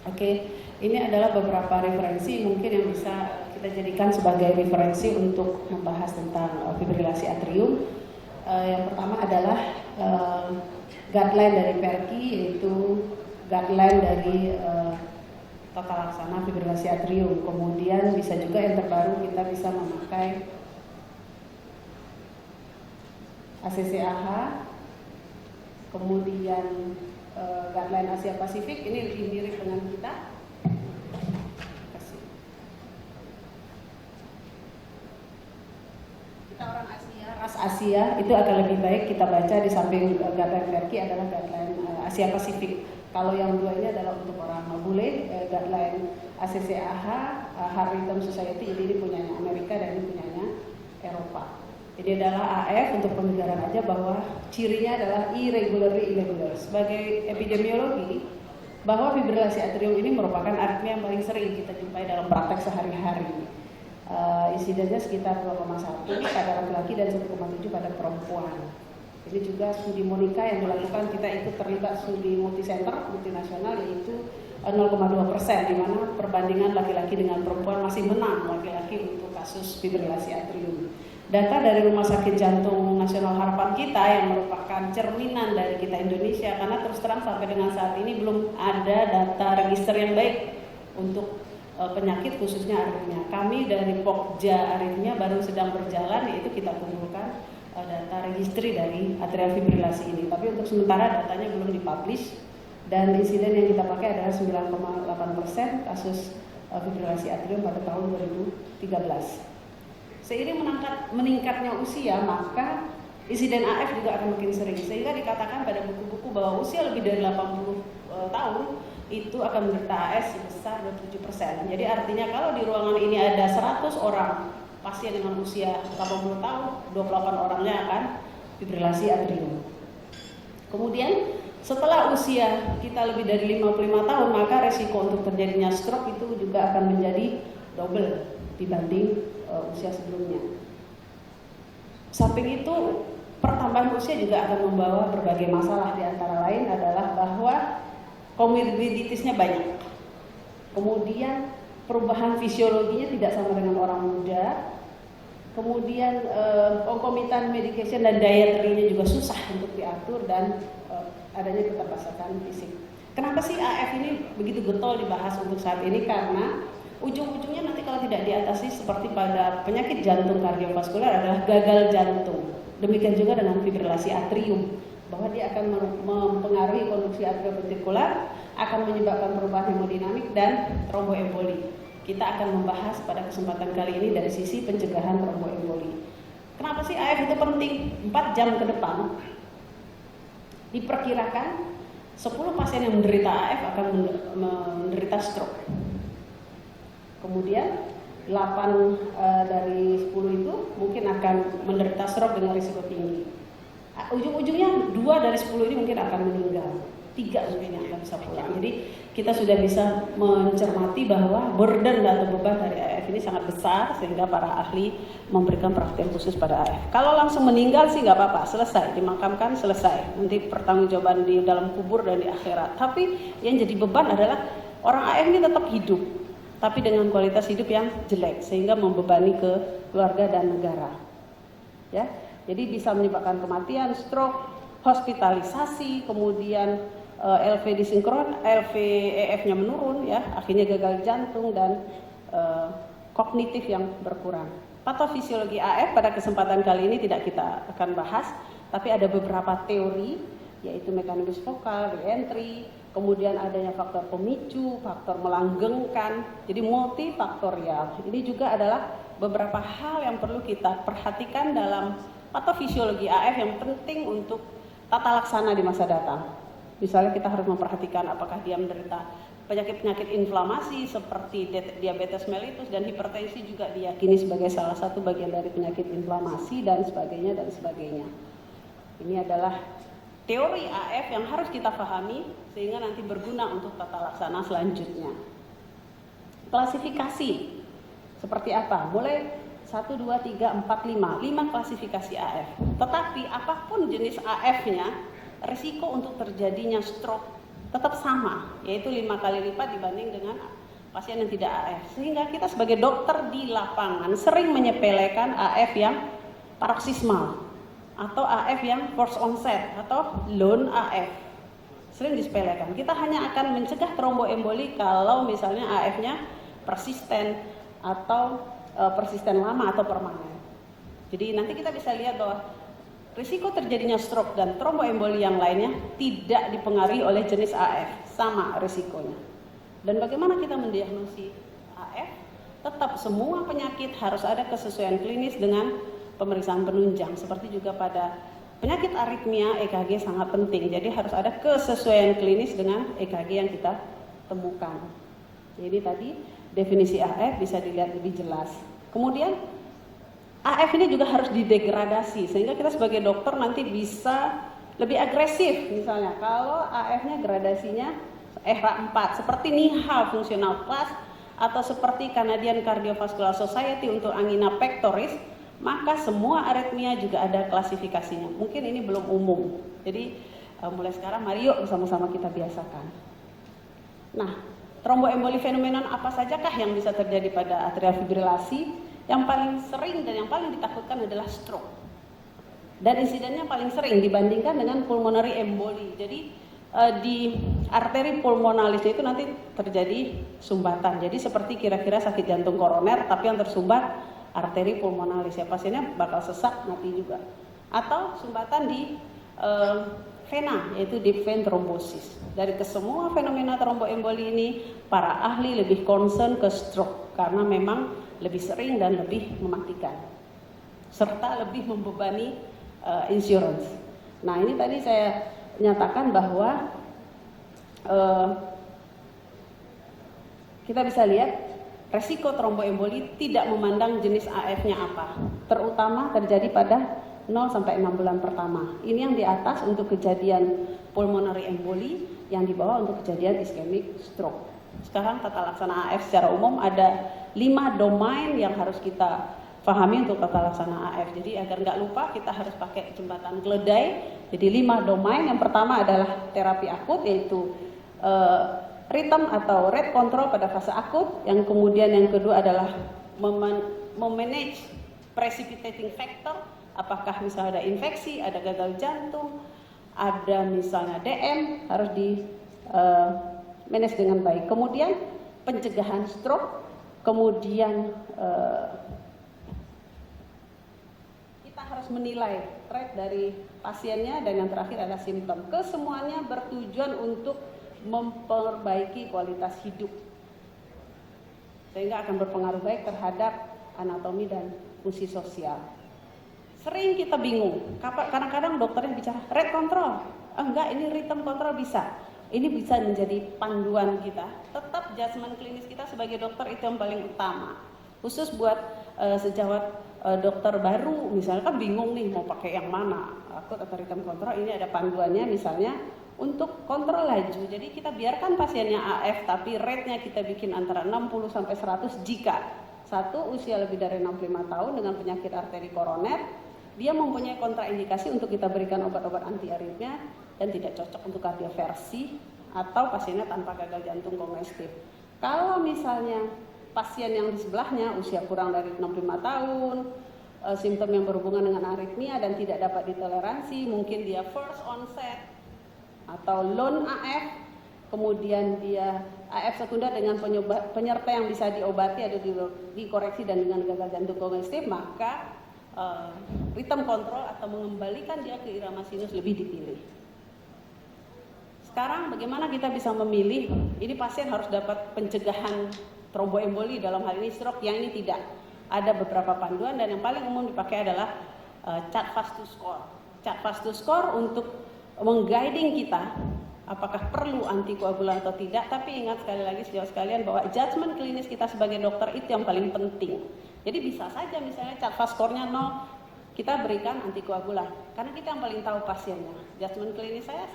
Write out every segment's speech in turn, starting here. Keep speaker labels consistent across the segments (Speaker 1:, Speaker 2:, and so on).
Speaker 1: Oke, ini adalah beberapa referensi mungkin yang bisa kita jadikan sebagai referensi untuk membahas tentang fibrilasi atrium. Yang pertama adalah guideline dari PERKI, yaitu guideline dari tata laksana fibrilasi atrium. Kemudian bisa juga yang terbaru kita bisa memakai ACCAH, kemudian guideline Asia Pasifik, ini lebih mirip dengan kita. Kita orang Asia, ras Asia, itu akan lebih baik kita baca di samping guideline PERKI adalah guideline Asia Pasifik. Kalau yang dua ini adalah untuk orang bule, guideline ACCAH, Heart Rhythm Society, jadi ini punyanya Amerika dan ini punyanya Eropa. Ini adalah AF untuk pengegaran aja bahwa cirinya adalah irregular. Sebagai epidemiologi, bahwa fibrilasi atrium ini merupakan aritmia yang paling sering kita jumpai dalam praktek sehari-hari. Insidennya sekitar 2,1 pada laki-laki dan 1,7 pada perempuan. Ini juga studi Monica yang dilakukan, kita ikut terlibat studi multicenter, multinasional, yaitu 0,2%, di mana perbandingan laki-laki dengan perempuan masih menang laki-laki untuk kasus fibrilasi atrium. Data dari Rumah Sakit Jantung Nasional Harapan kita yang merupakan cerminan dari kita Indonesia, karena terus terang sampai dengan saat ini belum ada data register yang baik untuk penyakit khususnya aritmia. Kami dari Pokja Aritmia baru sedang berjalan, yaitu kita kumpulkan data registry dari atrial fibrilasi ini. Tapi untuk sementara datanya belum dipublish, dan insiden yang kita pakai adalah 9,8% kasus fibrilasi atrium pada tahun 2013. Seiring meningkatnya usia, maka insiden AF juga akan makin sering, sehingga dikatakan pada buku-buku bahwa usia lebih dari 80 tahun itu akan menderita AS sebesar 27%. Jadi artinya kalau di ruangan ini ada 100 orang pasien dengan usia 80 tahun, 28 orangnya akan fibrilasi atrium. Kemudian setelah usia kita lebih dari 55 tahun, maka resiko untuk terjadinya stroke itu juga akan menjadi double dibanding usia sebelumnya. Samping itu, pertambahan usia juga akan membawa berbagai masalah, di antara lain adalah bahwa komorbiditasnya banyak. Kemudian perubahan fisiologinya tidak sama dengan orang muda. Kemudian concomitant medication dan dietary-nya juga susah untuk diatur, dan adanya keterbatasan fisik. Kenapa sih AF ini begitu getol dibahas untuk saat ini? Karena ujung-ujungnya nanti kalau tidak diatasi seperti pada penyakit jantung kardiovaskular adalah gagal jantung. Demikian juga dengan fibrilasi atrium, bahwa dia akan mempengaruhi konduksi atrioventrikular, akan menyebabkan perubahan hemodinamik dan tromboemboli. Kita akan membahas pada kesempatan kali ini dari sisi pencegahan tromboemboli. Kenapa sih AF itu penting? 4 jam ke depan diperkirakan 10 pasien yang menderita AF akan menderita stroke. Kemudian 8 dari 10 itu mungkin akan menderita stroke dengan risiko tinggi. Ujung-ujungnya 2 dari 10 ini mungkin akan meninggal, 3 mungkin yang akan bisa pulang. Jadi kita sudah bisa mencermati bahwa burden atau beban dari AF ini sangat besar, sehingga para ahli memberikan perhatian khusus pada AF. Kalau langsung meninggal sih nggak apa-apa, selesai, dimakamkan, selesai. Nanti pertanggungjawaban di dalam kubur dan di akhirat. Tapi yang jadi beban adalah orang AF ini tetap hidup, tapi dengan kualitas hidup yang jelek, sehingga membebani ke keluarga dan negara. Ya, jadi bisa menyebabkan kematian, stroke, hospitalisasi, kemudian LV disinkron, LVEF-nya menurun, ya, akhirnya gagal jantung dan kognitif yang berkurang. Patofisiologi AF pada kesempatan kali ini tidak kita akan bahas, tapi ada beberapa teori, yaitu mekanisme vokal, reentry, kemudian adanya faktor pemicu, faktor melanggengkan, jadi multifaktorial. Ini juga adalah beberapa hal yang perlu kita perhatikan dalam patofisiologi AF yang penting untuk tata laksana di masa datang. Misalnya kita harus memperhatikan apakah dia menderita penyakit-penyakit inflamasi seperti diabetes mellitus, dan hipertensi juga diyakini sebagai salah satu bagian dari penyakit inflamasi dan sebagainya dan sebagainya. Ini adalah teori AF yang harus kita pahami sehingga nanti berguna untuk tata laksana selanjutnya. Klasifikasi seperti apa? Mulai 1, 2, 3, 4, 5 klasifikasi AF. Tetapi apapun jenis AF-nya, risiko untuk terjadinya stroke tetap sama, yaitu 5 kali lipat dibanding dengan pasien yang tidak AF. Sehingga kita sebagai dokter di lapangan sering menyepelekan AF yang paroksismal atau AF yang first onset atau lone AF. Sering disepelekan. Kita hanya akan mencegah tromboemboli kalau misalnya AF-nya persisten atau persisten lama atau permanen. Jadi nanti kita bisa lihat bahwa risiko terjadinya stroke dan tromboemboli yang lainnya tidak dipengaruhi oleh jenis AF, sama risikonya. Dan bagaimana kita mendiagnosis AF? Tetap semua penyakit harus ada kesesuaian klinis dengan pemeriksaan penunjang. Seperti juga pada penyakit aritmia, EKG sangat penting. Jadi harus ada kesesuaian klinis dengan EKG yang kita temukan. Jadi tadi definisi AF bisa dilihat lebih jelas. Kemudian AF ini juga harus didegradasi sehingga kita sebagai dokter nanti bisa lebih agresif. Misalnya kalau AF-nya gradasinya EHA 4 seperti NIHA Functional Class atau seperti Canadian Cardiovascular Society untuk angina pectoris, maka semua aritmia juga ada klasifikasinya. Mungkin ini belum umum. Jadi mulai sekarang mari yuk bersama-sama kita biasakan. Nah, tromboemboli fenomenon apa sajakah yang bisa terjadi pada atrial fibrilasi? Yang paling sering dan yang paling ditakutkan adalah stroke. Dan insidennya paling sering dibandingkan dengan pulmonary emboli. Jadi di arteri pulmonalis itu nanti terjadi sumbatan. Jadi seperti kira-kira sakit jantung koroner tapi yang tersumbat arteri pulmonalis, ya pasiennya bakal sesak mati juga. Atau sumbatan di vena, yaitu deep vein thrombosis. Dari kesemua fenomena tromboemboli ini, para ahli lebih concern ke stroke karena memang lebih sering dan lebih mematikan, serta lebih membebani insurance. Nah ini tadi saya nyatakan bahwa kita bisa lihat resiko tromboemboli tidak memandang jenis AF-nya apa, terutama terjadi pada 0 sampai 6 bulan pertama. Ini yang di atas untuk kejadian pulmonary emboli, yang di bawah untuk kejadian ischemic stroke. Sekarang tata laksana AF secara umum ada 5 domain yang harus kita pahami untuk tata laksana AF. Jadi agar nggak lupa kita harus pakai jembatan Gledai. Jadi 5 domain. Yang pertama adalah terapi akut, yaitu rhythm atau rate control pada fase akut. Yang kemudian yang kedua adalah memanage precipitating factor. Apakah misalnya ada infeksi, ada gagal jantung, ada misalnya DM, harus di manage dengan baik. Kemudian pencegahan stroke, kemudian kita harus menilai rate dari pasiennya, dan yang terakhir adalah simptom. Kesemuanya bertujuan untuk memperbaiki kualitas hidup sehingga akan berpengaruh baik terhadap anatomi dan fungsi sosial. Sering kita bingung, kadang-kadang dokternya bicara rate control, enggak, ini rhythm control bisa. Ini bisa menjadi panduan kita. Tetap judgement klinis kita sebagai dokter itu yang paling utama. Khusus buat sejawat dokter baru, misalnya kan bingung nih mau pakai yang mana, akut atau rhythm control. Ini ada panduannya misalnya untuk kontrol laju. Jadi kita biarkan pasiennya AF tapi rate-nya kita bikin antara 60 sampai 100 jika satu usia lebih dari 65 tahun dengan penyakit arteri koroner, dia mempunyai kontraindikasi untuk kita berikan obat-obat anti aritmia dan tidak cocok untuk kardioversi, atau pasiennya tanpa gagal jantung kongestif. Kalau misalnya pasien yang di sebelahnya usia kurang dari 65 tahun, simptom yang berhubungan dengan aritmia dan tidak dapat ditoleransi, mungkin dia first onset atau lone AF, kemudian dia AF sekunder dengan penyerta yang bisa diobati atau dikoreksi dan dengan gagal jantung kongestif, maka rhythm control atau mengembalikan dia ke irama sinus lebih dipilih. Sekarang bagaimana kita bisa memilih? Ini pasien harus dapat pencegahan tromboemboli, dalam hal ini stroke, yang ini tidak. Ada beberapa panduan dan yang paling umum dipakai adalah chart fast to score. Chart fast to score untuk mengguiding kita apakah perlu antikoagulan atau tidak. Tapi ingat sekali lagi sejauh sekalian bahwa judgement klinis kita sebagai dokter itu yang paling penting. Jadi bisa saja misalnya chart fast score-nya 0, kita berikan antikoagulan karena kita yang paling tahu pasiennya. Judgement klinis saya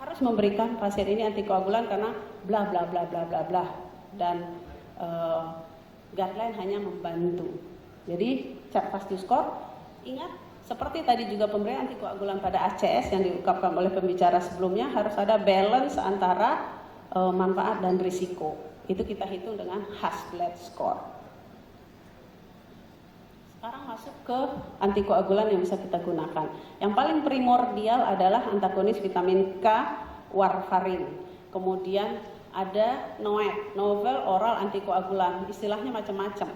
Speaker 1: harus memberikan pasien ini antikoagulan karena bla bla bla bla bla bla, dan guideline hanya membantu. Jadi chart fast to score, ingat Seperti tadi juga pemberian antikoagulan pada ACS yang diungkapkan oleh pembicara sebelumnya, harus ada balance antara manfaat dan risiko. Itu kita hitung dengan Hasblad score. Sekarang masuk ke antikoagulan yang bisa kita gunakan. Yang paling primordial adalah antagonis vitamin K, warfarin. Kemudian ada NOAC, novel oral antikoagulan. Istilahnya macam-macam.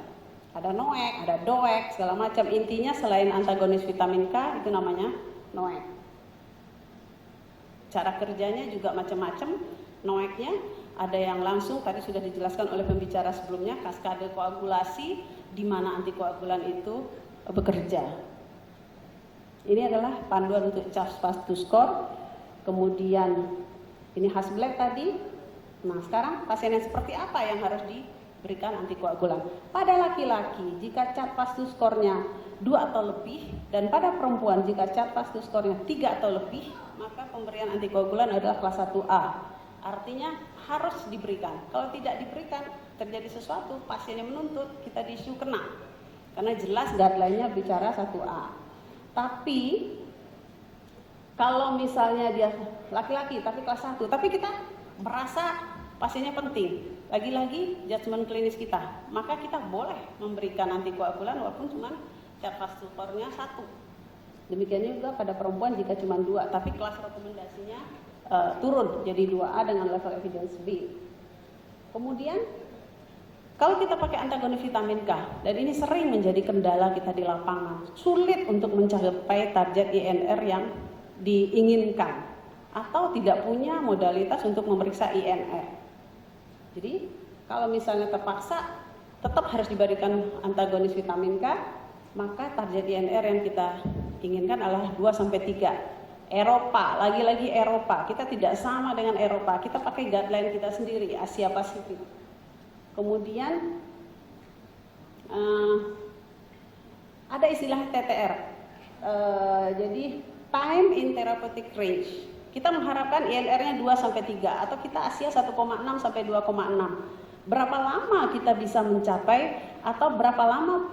Speaker 1: Ada NOAC, ada DOAC, segala macam. Intinya selain antagonis vitamin K, itu namanya NOAC. Cara kerjanya juga macam-macam. NOAC-nya ada yang langsung, tadi sudah dijelaskan oleh pembicara sebelumnya, kaskade koagulasi, di mana antikoagulan itu bekerja. Ini adalah panduan untuk CHAPS Fast to Score. Kemudian ini Hasblad tadi. Nah, sekarang pasien yang seperti apa yang harus diberikan antikoagulan? Pada laki-laki jika CHAPS Fast to Score-nya 2 atau lebih, dan pada perempuan jika CHAPS Fast to Score-nya 3 atau lebih, maka pemberian antikoagulan adalah kelas 1A. Artinya harus diberikan. Kalau tidak diberikan, terjadi sesuatu, pasiennya menuntut, kita diisu kena. Karena jelas guideline-nya bicara 1A. Tapi kalau misalnya dia laki-laki tapi kelas 1, tapi kita merasa pasiennya penting, lagi-lagi judgement klinis kita, maka kita boleh memberikan antikoagulan walaupun cuma CHAPS Fast to Score-nya 1. Demikian juga pada perempuan jika cuma 2, tapi kelas rekomendasinya turun jadi 2A dengan level evidence B. Kemudian kalau kita pakai antagonis vitamin K, dan ini sering menjadi kendala kita di lapangan, sulit untuk mencapai target INR yang diinginkan atau tidak punya modalitas untuk memeriksa INR. Jadi kalau misalnya terpaksa tetap harus diberikan antagonis vitamin K, maka target INR yang kita inginkan adalah 2-3. Eropa, lagi-lagi Eropa, kita tidak sama dengan Eropa, kita pakai guideline kita sendiri, Asia Pasifik. Kemudian ada istilah TTR, jadi time in therapeutic range. Kita mengharapkan INR-nya 2-3 atau kita Asia 1,6-2,6. Berapa lama kita bisa mencapai atau berapa lama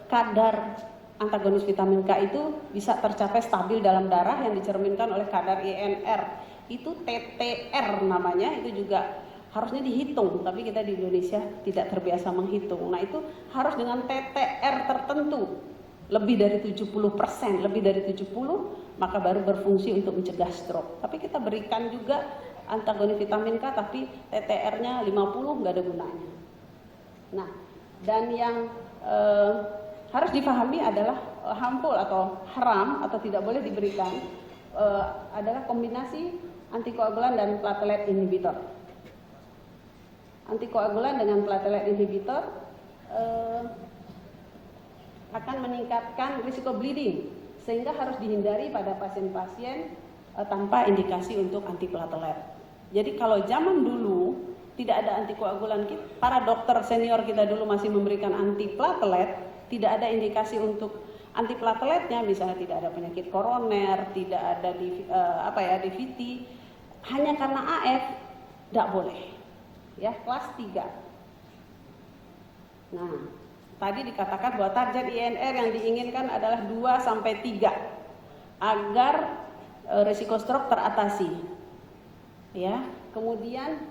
Speaker 1: kadar antagonis vitamin K itu bisa tercapai stabil dalam darah yang dicerminkan oleh kadar INR. Itu TTR namanya, itu juga harusnya dihitung, tapi kita di Indonesia tidak terbiasa menghitung. Nah, itu harus dengan TTR tertentu, lebih dari 70%, lebih dari 70, maka baru berfungsi untuk mencegah stroke. Tapi kita berikan juga antagonis vitamin K, tapi TTR-nya 50 nggak ada gunanya. Nah, dan yang harus dipahami adalah harmful atau haram atau tidak boleh diberikan adalah kombinasi antikoagulan dan platelet inhibitor. Antikoagulan dengan platelet inhibitor akan meningkatkan risiko bleeding, sehingga harus dihindari pada pasien-pasien tanpa indikasi untuk antiplatelet. Jadi kalau zaman dulu tidak ada antikoagulan, para dokter senior kita dulu masih memberikan antiplatelet, tidak ada indikasi untuk antiplateletnya, misalnya tidak ada penyakit koroner, tidak ada DVT, hanya karena AF, tidak boleh. Ya, kelas 3. Nah, tadi dikatakan bahwa target INR yang diinginkan adalah 2-3 agar risiko stroke teratasi. Ya, kemudian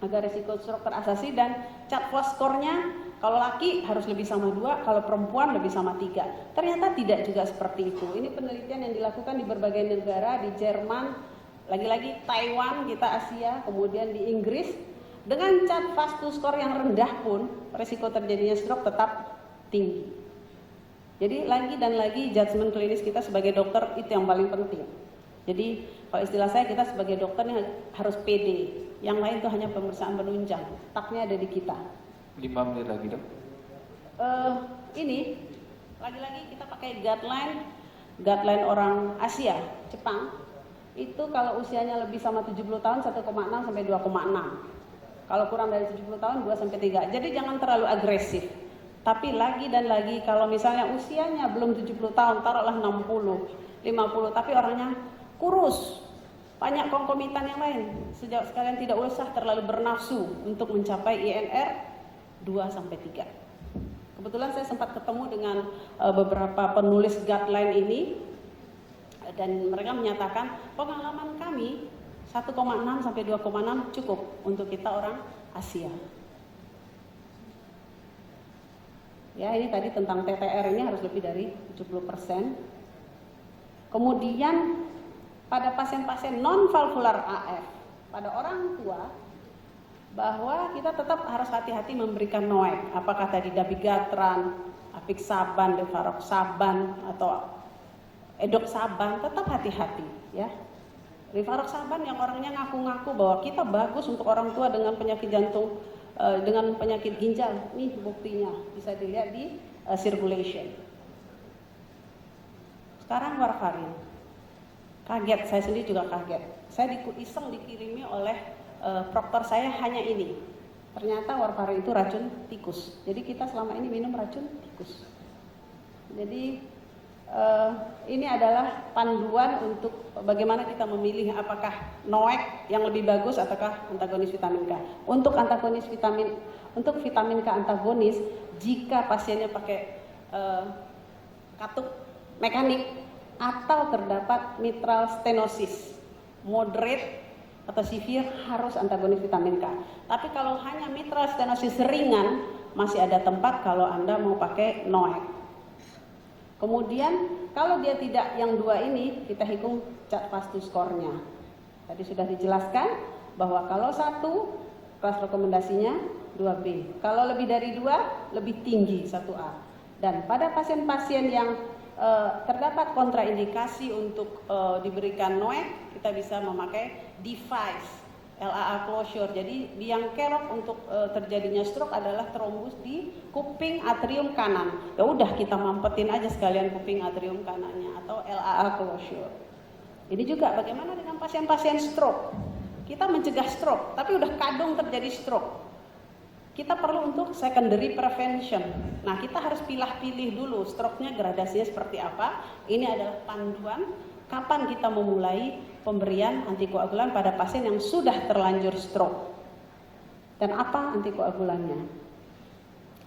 Speaker 1: agar risiko stroke teratasi dan CHAPS score-nya kalau laki harus lebih sama 2, kalau perempuan lebih sama 3. Ternyata tidak juga seperti itu. Ini penelitian yang dilakukan di berbagai negara, di Jerman, lagi-lagi Taiwan, kita Asia, kemudian di Inggris. Dengan CHAPS Fast to Score yang rendah pun, risiko terjadinya stroke tetap tinggi. Jadi lagi dan lagi judgement klinis kita sebagai dokter itu yang paling penting. Jadi kalau istilah saya, kita sebagai dokter ini harus pede. Yang lain itu hanya pemeriksaan penunjang. Taknya ada di kita.
Speaker 2: 5 menit lagi, Dok.
Speaker 1: Ini lagi-lagi kita pakai guideline orang Asia, Jepang. Itu kalau usianya lebih sama 70 tahun 1,6-2,6. Kalau kurang dari 70 tahun 2-3. Jadi jangan terlalu agresif. Tapi lagi dan lagi kalau misalnya usianya belum 70 tahun, taruhlah 60, 50, tapi orangnya kurus, banyak konkomitan yang lain. Sejauh sekalian tidak usah terlalu bernafsu untuk mencapai INR 2-3. Kebetulan saya sempat ketemu dengan beberapa penulis guideline ini dan mereka menyatakan pengalaman kami 1,6 sampai 2,6 cukup untuk kita orang Asia. Ya, ini tadi tentang TTR ini harus lebih dari 70%. Kemudian pada pasien-pasien non-valvular AF, pada orang tua, bahwa kita tetap harus hati-hati memberikan NOAC. Apakah tadi dabigatran, apixaban, devaroxaban, atau edoxaban, tetap hati-hati ya. Rivaroxaban yang orangnya ngaku-ngaku bahwa kita bagus untuk orang tua dengan penyakit jantung, dengan penyakit ginjal, nih buktinya bisa dilihat di circulation. Sekarang warfarin, kaget, saya sendiri juga kaget. Saya iseng dikirimi oleh proktor saya hanya ini. Ternyata warfarin itu racun tikus. Jadi kita selama ini minum racun tikus. Jadi ini adalah panduan untuk bagaimana kita memilih apakah NOAC yang lebih bagus ataukah antagonis vitamin K. Untuk vitamin K antagonis, jika pasiennya pakai katup mekanik atau terdapat mitral stenosis moderate atau severe, harus antagonis vitamin K. Tapi kalau hanya mitral stenosis ringan, masih ada tempat kalau Anda mau pakai NOAC. Kemudian kalau dia tidak yang dua ini, kita hitung CHA2 skornya. Tadi sudah dijelaskan bahwa kalau 1 kelas rekomendasinya 2B. Kalau lebih dari 2, lebih tinggi 1A. Dan pada pasien-pasien yang terdapat kontraindikasi untuk diberikan NOAC, kita bisa memakai device LAA closure. Jadi biang kerok untuk terjadinya stroke adalah trombus di kuping atrium kanan. Ya udah kita mampetin aja sekalian kuping atrium kanannya atau LAA closure. Ini juga bagaimana dengan pasien-pasien stroke? Kita mencegah stroke, tapi udah kadung terjadi stroke. Kita perlu untuk secondary prevention. Nah, kita harus pilih-pilih dulu stroke-nya gradasinya seperti apa. Ini adalah panduan kapan kita memulai pemberian antikoagulan pada pasien yang sudah terlanjur stroke. Dan apa antikoagulannya?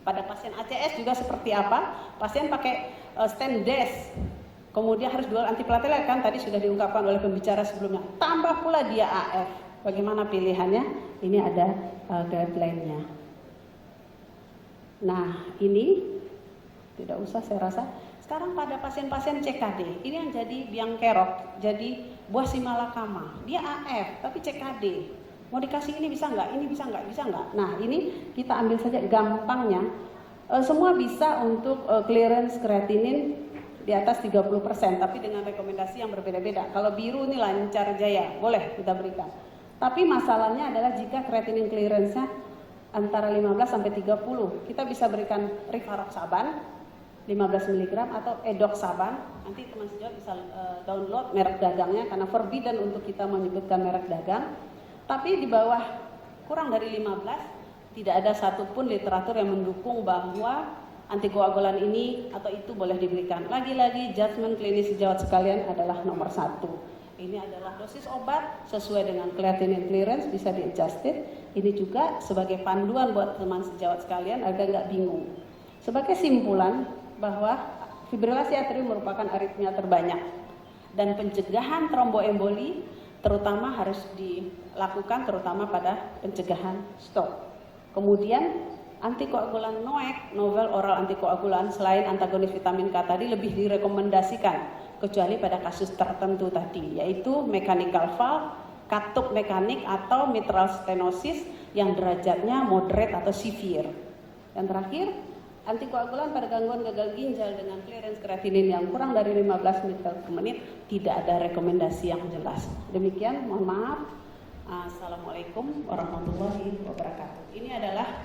Speaker 1: Pada pasien ACS juga seperti apa? Pasien pakai stent DES, kemudian harus dual antiplatelet, kan tadi sudah diungkapkan oleh pembicara sebelumnya. Tambah pula dia AF. Bagaimana pilihannya? Ini ada guideline-nya. Nah, ini tidak usah saya rasa. Sekarang pada pasien-pasien CKD, ini yang jadi biang kerok, jadi buah si malakama. Dia AF, tapi CKD. Mau dikasih ini bisa nggak? Ini bisa nggak? Bisa nggak? Nah, ini kita ambil saja gampangnya. Semua bisa untuk clearance kreatinin di atas 30%, tapi dengan rekomendasi yang berbeda-beda. Kalau biru ini lancar jaya, boleh kita berikan. Tapi masalahnya adalah jika kreatinin clearance-nya antara 15 sampai 30, kita bisa berikan rivaroxaban 15 mg atau edoxaban. Nanti teman sejawat bisa download merek dagangnya karena forbidden untuk kita menyebutkan merek dagang. Tapi di bawah kurang dari 15 tidak ada satupun literatur yang mendukung bahwa antikoagulan ini atau itu boleh diberikan. Lagi-lagi judgement klinis sejawat sekalian adalah nomor 1. Ini adalah dosis obat sesuai dengan creatinine clearance, bisa di-adjusted. Ini juga sebagai panduan buat teman sejawat sekalian agar nggak bingung. Sebagai simpulan bahwa fibrilasi atrium merupakan aritmia terbanyak dan pencegahan tromboemboli terutama harus dilakukan terutama pada pencegahan stroke. Kemudian antikoagulan NOAC, novel oral antikoagulan selain antagonis vitamin K tadi lebih direkomendasikan kecuali pada kasus tertentu tadi, yaitu mechanical valve, katup mekanik atau mitral stenosis yang derajatnya moderate atau severe. Dan terakhir, antikoagulan pada gangguan gagal ginjal dengan clearance kreatinin yang kurang dari 15 ml per menit tidak ada rekomendasi yang jelas. Demikian, mohon maaf. Assalamualaikum warahmatullahi wabarakatuh. Ini adalah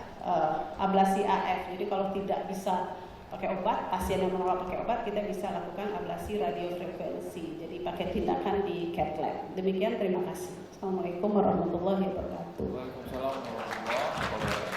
Speaker 1: ablasi AF. Jadi kalau tidak bisa pakai obat, pasien yang menolak pakai obat, kita bisa lakukan ablasi radiofrekuensi. Jadi pakai tindakan di cath lab. Demikian, terima kasih. Assalamualaikum warahmatullahi wabarakatuh.
Speaker 2: Waalaikumsalam warahmatullahi wabarakatuh.